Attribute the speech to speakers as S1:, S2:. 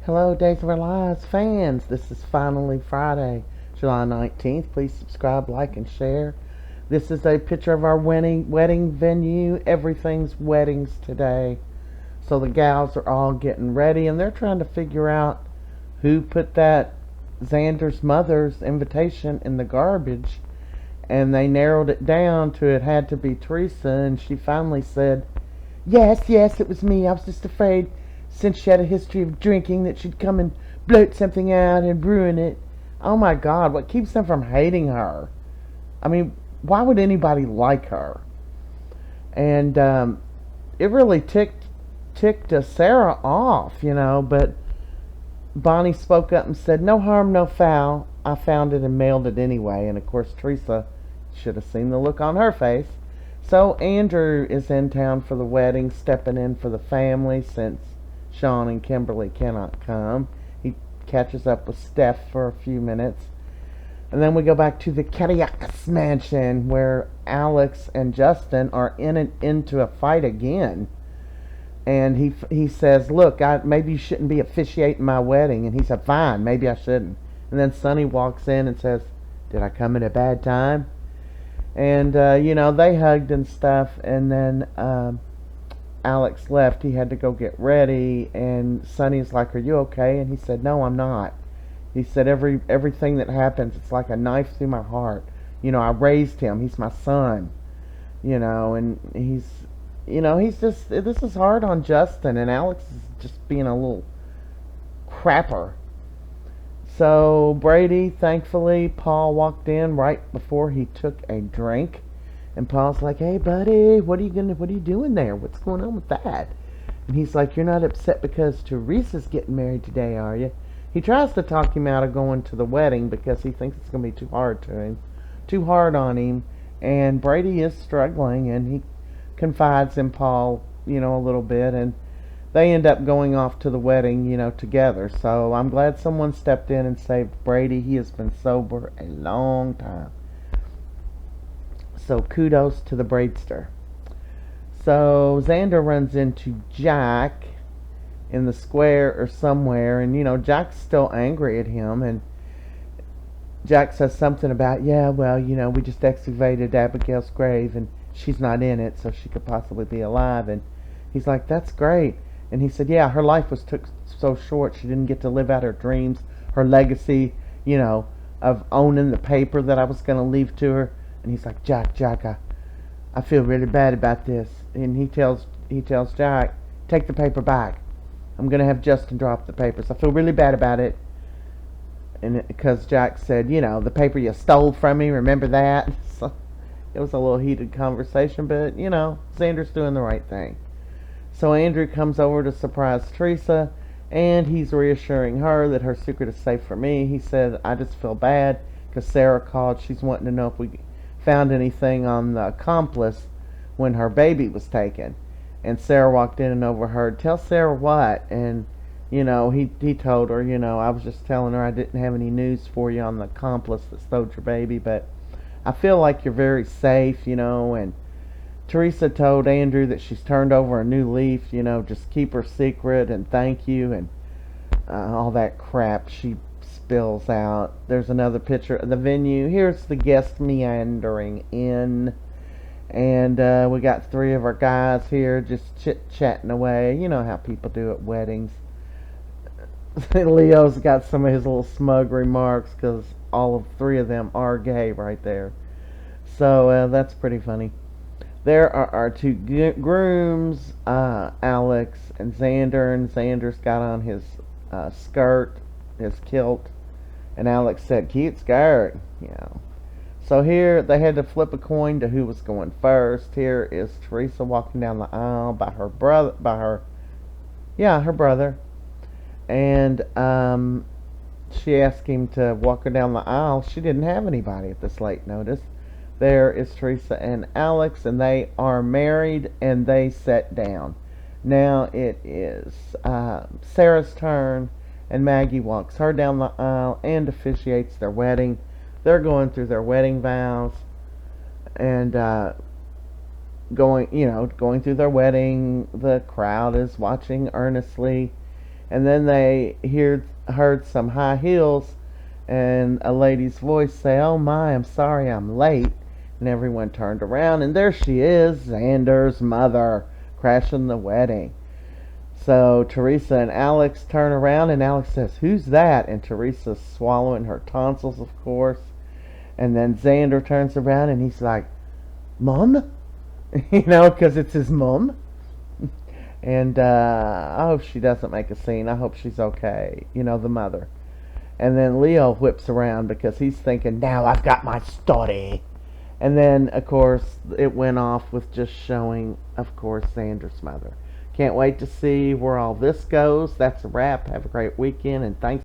S1: Hello, Days of Our Lives fans. This is finally Friday, July 19th. Please subscribe, like, and share. This is a picture of our wedding venue. Everything's weddings today. So the gals are all getting ready, and they're trying to figure out who put that Xander's mother's invitation in the garbage. And they narrowed it down to it had to be Teresa, and she finally said, yes, it was me. I was just afraid, since she had a history of drinking, that she'd come and blurt something out and ruin it. Oh my God, what keeps them from hating her? I mean, why would anybody like her? And it really ticked Sarah off, but Bonnie spoke up and said, no harm, no foul. I found it and mailed it anyway. And of course, Teresa should have seen the look on her face. So Andrew is in town for the wedding, stepping in for the family since Sean and Kimberly cannot come. He catches up with Steph for a few minutes. And then we go back to the Kiriakis mansion where Alex and Justin are into a fight again. And he says, look, maybe you shouldn't be officiating my wedding. And he said, fine, maybe I shouldn't. And then Sonny walks in and says, did I come at a bad time? And, they hugged and stuff. And then Alex left. He had to go get ready. And Sonny's like, are you okay? And he said, no, I'm not. He said, everything that happens, it's like a knife through my heart. I raised him. He's my son. And he's just, this is hard on Justin. And Alex is just being a little crapper. So Brady, thankfully, Paul walked in right before he took a drink, and Paul's like, "Hey, buddy, what are you doing there? What's going on with that?" And he's like, "You're not upset because Teresa's getting married today, are you?" He tries to talk him out of going to the wedding because he thinks it's going to be too hard on him, and Brady is struggling, and he confides in Paul, a little bit, and they end up going off to the wedding, together. So I'm glad someone stepped in and saved Brady. He has been sober a long time. So kudos to the Braidster. So Xander runs into Jack in the square or somewhere, and Jack's still angry at him, and Jack says something about, we just excavated Abigail's grave and she's not in it, so she could possibly be alive. And he's like, that's great. And he said, yeah, her life was took so short, she didn't get to live out her dreams, her legacy, of owning the paper that I was going to leave to her. And he's like, Jack, I feel really bad about this. And he tells Jack, take the paper back. I'm going to have Justin drop the papers. I feel really bad about it. And because Jack said, the paper you stole from me, remember that? So it was a little heated conversation, but, Xander's doing the right thing. So Andrew comes over to surprise Teresa, and he's reassuring her that her secret is safe for me. He said, I just feel bad because Sarah called. She's wanting to know if we found anything on the accomplice when her baby was taken. And Sarah walked in and overheard, tell Sarah what? And, he told her, I was just telling her I didn't have any news for you on the accomplice that stole your baby, but I feel like you're very safe, and Teresa told Andrew that she's turned over a new leaf, just keep her secret and thank you, and all that crap she spills out. There's another picture of the venue. Here's the guest meandering in, and we got three of our guys here just chit-chatting away. You know how people do at weddings. Leo's got some of his little smug remarks because all of three of them are gay right there. So that's pretty funny. There are our two grooms, Alex and Xander, and Xander's got on his skirt, his kilt, and Alex said, cute skirt, So here, they had to flip a coin to who was going first. Here is Teresa walking down the aisle by her brother, her brother, and she asked him to walk her down the aisle. She didn't have anybody at this late notice. There is Teresa and Alex, and they are married, and they sat down. Now it is Sarah's turn, and Maggie walks her down the aisle and officiates their wedding. They're going through their wedding vows, and going through their wedding. The crowd is watching earnestly, And then they heard some high heels and a lady's voice say, "Oh my, I'm sorry I'm late." And everyone turned around, and there she is, Xander's mother, crashing the wedding. So Teresa and Alex turn around, and Alex says, "Who's that?" And Teresa's swallowing her tonsils, of course. And then Xander turns around, and he's like, "Mom?" Because it's his mom. And I hope she doesn't make a scene. I hope she's okay. The mother. And then Leo whips around because he's thinking, now I've got my story. And then, of course, it went off with just showing, of course, Xander's mother. Can't wait to see where all this goes. That's a wrap. Have a great weekend, and thanks.